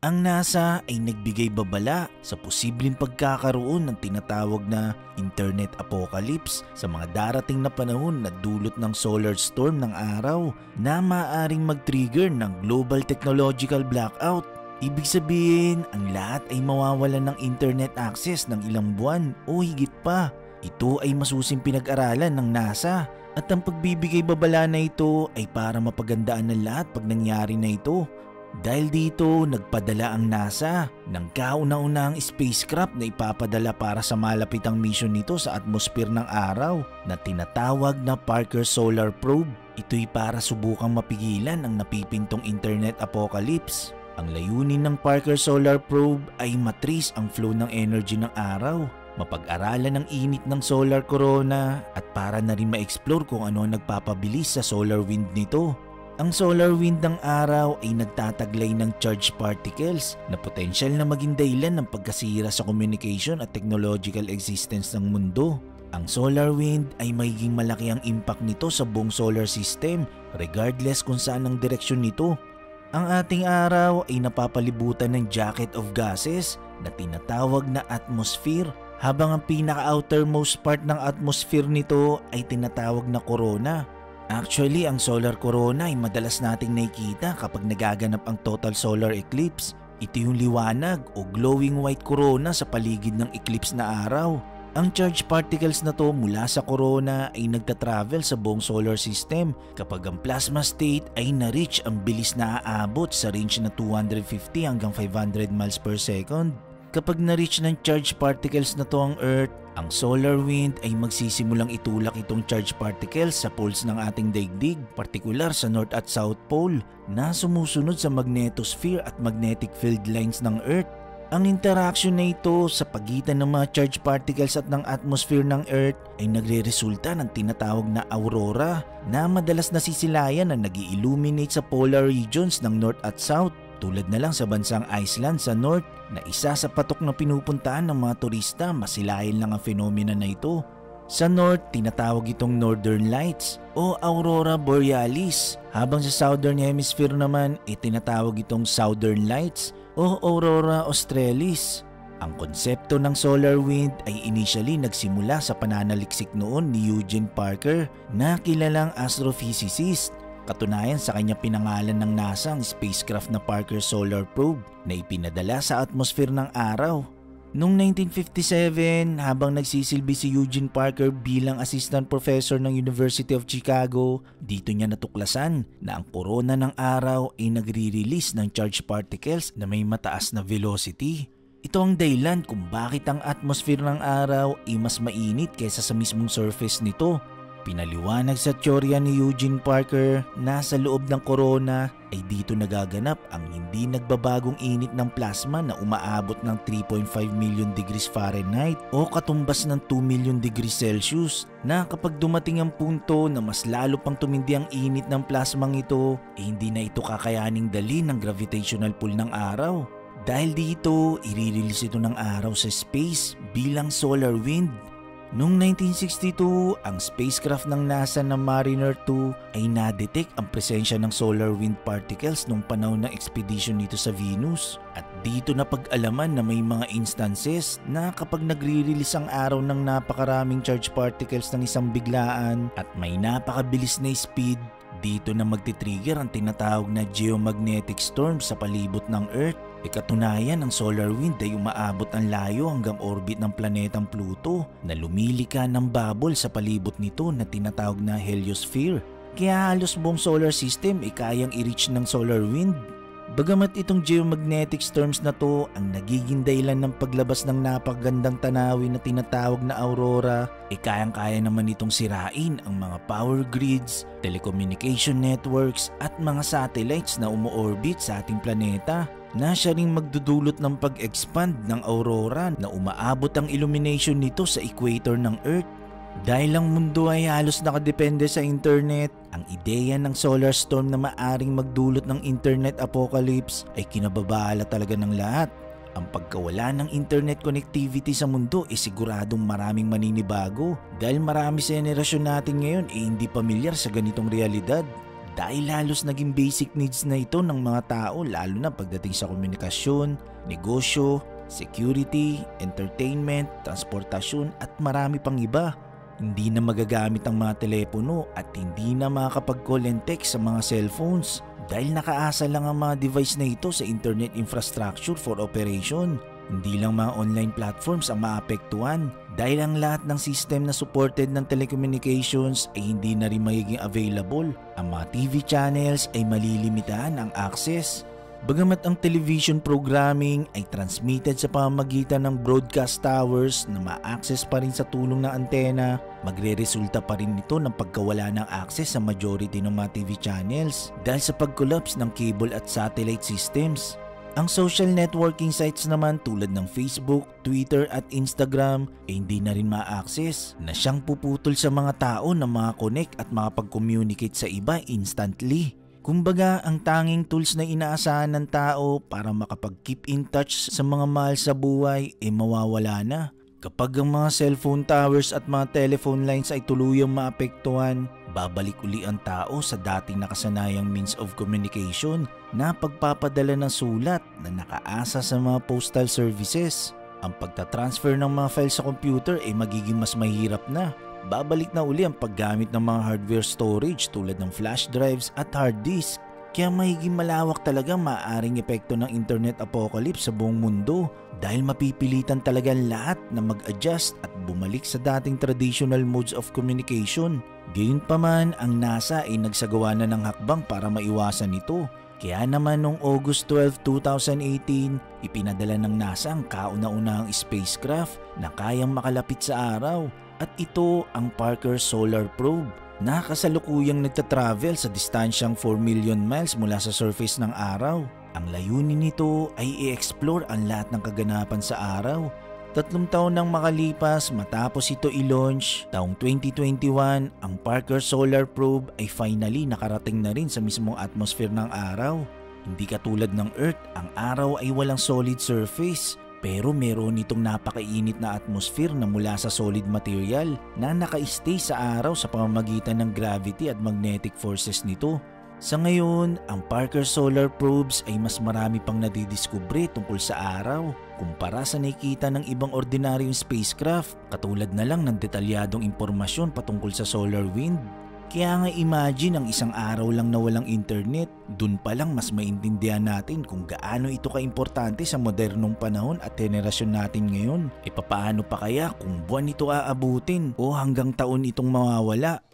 Ang NASA ay nagbigay babala sa posibleng pagkakaroon ng tinatawag na Internet Apocalypse sa mga darating na panahon na dulot ng solar storm ng araw na maaaring mag-trigger ng global technological blackout. Ibig sabihin, ang lahat ay mawawalan ng internet access ng ilang buwan o higit pa. Ito ay masusing pinag-aralan ng NASA at ang pagbibigay babala na ito ay para mapagandaan ng lahat pag nangyari na ito. Dahil dito, nagpadala ang NASA ng kauna-unahang spacecraft na ipapadala para sa malapitang mission nito sa atmosphere ng araw na tinatawag na Parker Solar Probe. Ito'y para subukang mapigilan ang napipintong internet apocalypse. Ang layunin ng Parker Solar Probe ay matrace ang flow ng energy ng araw, mapag-aralan ang init ng solar corona at para na rin ma-explore kung ano ang nagpapabilis sa solar wind nito. Ang solar wind ng araw ay nagtataglay ng charged particles na potensyal na maging dahilan ng pagkasira sa communication at technological existence ng mundo. Ang solar wind ay magiging malaki ang impact nito sa buong solar system regardless kung saan ang direksyon nito. Ang ating araw ay napapalibutan ng jacket of gases na tinatawag na atmosphere habang ang pinaka-outermost part ng atmosphere nito ay tinatawag na corona. Actually, ang solar corona ay madalas nating nakikita kapag nagaganap ang total solar eclipse. Ito yung liwanag o glowing white corona sa paligid ng eclipse na araw. Ang charged particles na to mula sa corona ay nagtatravel sa buong solar system kapag ang plasma state ay na-reach ang bilis na aabot sa range na 250 hanggang 500 miles per second. Kapag na-reach ng charged particles na to ang Earth, ang solar wind ay magsisimulang itulak itong charged particles sa poles ng ating daigdig, partikular sa North at South Pole na sumusunod sa magnetosphere at magnetic field lines ng Earth. Ang interaction na ito sa pagitan ng mga charged particles at ng atmosphere ng Earth ay nagre-resulta ng tinatawag na aurora na madalas nasisilayan na nag-illuminate sa polar regions ng North at South. Tulad na lang sa bansang Iceland sa North na isa sa patok na pinupuntahan ng mga turista, masilayan lang ang fenomena na ito. Sa North, tinatawag itong Northern Lights o Aurora Borealis, habang sa Southern Hemisphere naman tinatawag itong Southern Lights o Aurora Australis. Ang konsepto ng solar wind ay initially nagsimula sa pananaliksik noon ni Eugene Parker na kilalang astrophysicist. Katunayan sa kanya pinangalan ng NASA ang spacecraft na Parker Solar Probe na ipinadala sa atmosphere ng araw. Noong 1957, habang nagsisilbi si Eugene Parker bilang assistant professor ng University of Chicago, dito niya natuklasan na ang korona ng araw ay nagre-release ng charged particles na may mataas na velocity. Ito ang dahilan kung bakit ang atmosphere ng araw ay mas mainit kaysa sa mismong surface nito. Pinaliwanag sa teorya ni Eugene Parker na sa loob ng corona ay dito nagaganap ang hindi nagbabagong init ng plasma na umaabot ng 3.5 million degrees Fahrenheit o katumbas ng 2 million degrees Celsius na kapag dumating ang punto na mas lalo pang tumindi ang init ng plasmang ito hindi na ito kakayaning dalhin ng gravitational pull ng araw. Dahil dito, i-release ito ng araw sa space bilang solar wind. Noong 1962, ang spacecraft ng NASA na Mariner 2 ay na-detect ang presensya ng solar wind particles noong panahon ng expedition nito sa Venus. At dito na pag-alaman na may mga instances na kapag nagre-release ang araw ng napakaraming charged particles ng isang biglaan at may napakabilis na speed, dito na magti-trigger ang tinatawag na geomagnetic storm sa palibot ng Earth. Katunayan, ang solar wind ay umaabot ang layo hanggang orbit ng planetang Pluto na lumilika ng bubble sa palibot nito na tinatawag na heliosphere. Kaya halos buong solar system ay kayang i-reach ng solar wind. Bagamat itong geomagnetic storms na to ang nagiging dahilan ng paglabas ng napakagandang tanawin na tinatawag na aurora, kayang-kaya naman itong sirain ang mga power grids, telecommunication networks at mga satellites na umu-orbit sa ating planeta na siya ring magdudulot ng pag-expand ng aurora na umaabot ang illumination nito sa equator ng Earth. Dahil ang mundo ay halos nakadepende sa internet, ang ideya ng solar storm na maaring magdulot ng internet apocalypse ay kinababahala talaga ng lahat. Ang pagkawala ng internet connectivity sa mundo ay siguradong maraming maninibago dahil marami sa henerasyon natin ngayon ay hindi pamilyar sa ganitong realidad. dahil halos naging basic needs na ito ng mga tao lalo na pagdating sa komunikasyon, negosyo, security, entertainment, transportasyon at marami pang iba. Hindi na magagamit ang mga telepono at hindi na makakapag-call and text sa mga cellphones dahil nakaasa lang ang mga device na ito sa internet infrastructure for operation. Hindi lang mga online platforms ang maapektuhan dahil ang lahat ng system na supported ng telecommunications ay hindi na rin magiging available. Ang mga TV channels ay malilimitahan ang access. Bagamat ang television programming ay transmitted sa pamamagitan ng broadcast towers na ma-access pa rin sa tulong ng antena, magre-resulta pa rin ito ng pagkawala ng access sa majority ng mga TV channels dahil sa pag-collapse ng cable at satellite systems. Ang social networking sites naman tulad ng Facebook, Twitter at Instagram ay hindi na rin ma-access na siyang puputol sa mga tao na makakonect at makapag-communicate sa iba instantly. Kumbaga, ang tanging tools na inaasahan ng tao para makapag-keep in touch sa mga mahal sa buhay ay mawawala na. Kapag ang mga cellphone towers at mga telephone lines ay tuluyang maapektuhan, babalik uli ang tao sa dating nakasanayang means of communication na pagpapadala ng sulat na nakaasa sa mga postal services. Ang pagtatransfer ng mga files sa computer ay magiging mas mahirap na. Babalik na uli ang paggamit ng mga hardware storage tulad ng flash drives at hard disk. Kaya mahiging malawak talaga maaaring epekto ng internet apocalypse sa buong mundo dahil mapipilitan talaga lahat na mag-adjust at bumalik sa dating traditional modes of communication. Gayunpaman, ang NASA ay nagsagawa na ng hakbang para maiwasan ito. Kaya naman noong August 12, 2018, ipinadala ng NASA ang kauna-unahang spacecraft na kayang makalapit sa araw. At ito ang Parker Solar Probe na kasalukuyang nagtatravel sa distansyang 4 million miles mula sa surface ng araw. Ang layunin nito ay i-explore ang lahat ng kaganapan sa araw. 3 taon nang makalipas matapos ito i-launch, taong 2021, ang Parker Solar Probe ay finally nakarating na rin sa mismong atmosphere ng araw. Hindi katulad ng Earth, ang araw ay walang solid surface. Pero meron itong napakainit na atmosphere na mula sa solid material na naka-stay sa araw sa pamamagitan ng gravity at magnetic forces nito. Sa ngayon, ang Parker Solar Probes ay mas marami pang nadidiskubre tungkol sa araw kumpara sa nakikita ng ibang ordinaryong spacecraft, katulad na lang ng detalyadong impormasyon patungkol sa solar wind. Kaya nga imagine ang isang araw lang na walang internet, dun pa lang mas maintindihan natin kung gaano ito kaimportante sa modernong panahon at henerasyon natin ngayon. E papaano pa kaya kung buwan ito aabutin o hanggang taon itong mawawala?